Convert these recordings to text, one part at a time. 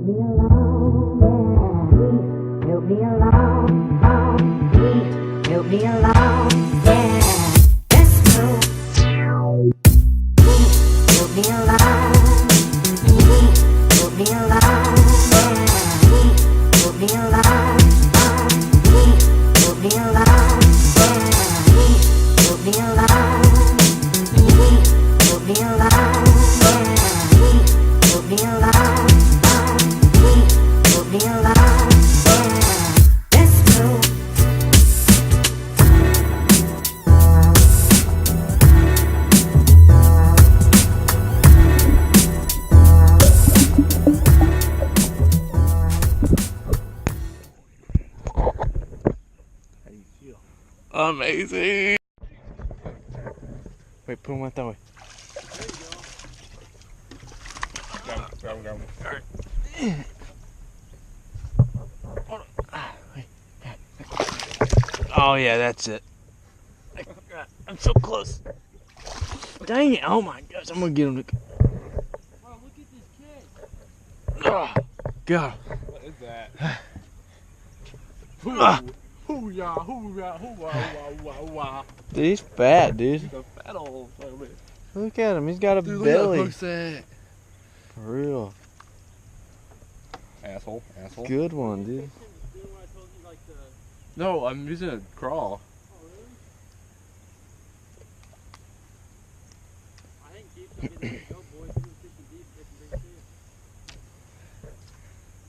me along, yeah. Help me along, help me along, yeah. Let's go. Help me along, help me along, yeah. Help me along, help me along, yeah. Help me along, help me along, yeah. Help me along, help me along, yeah. Let's go. How do you feel? Amazing. Wait, put him out that way. Grab him. Oh yeah, that's it. I'm so close. Dang it! Oh my gosh, I'm gonna get him to. Wow, look at this kid. Oh, God. What is that? Ah. Hoo-yah, hoo-yah, hoo-wah. Dude, he's fat, dude. He's a fat old son. Look at him. He's got a Dude, belly. look at that. For real. Asshole. Good one, dude. No, I'm using a crawl.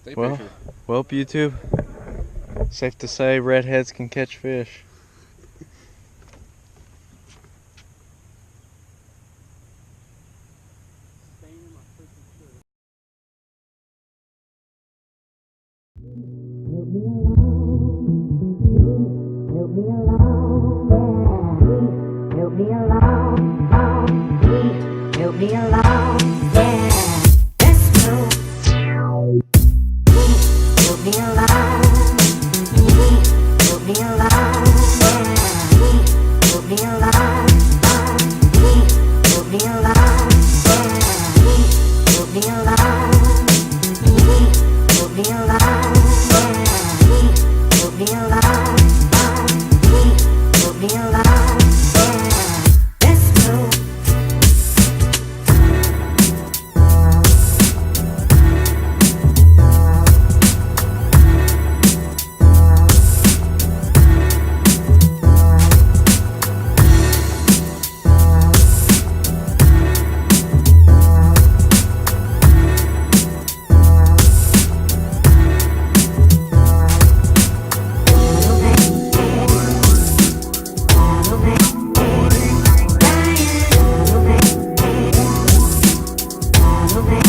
Take a Well, picture. well, YouTube. Safe to say, redheads can catch fish. Help me along, help me along, yeah. Help me along, help me along, yeah. Let's go. Help me along, help me along, yeah. Help me along, help me along, yeah. Help me along, help me along. Help me along, help me along, yeah. Let's go. Help me.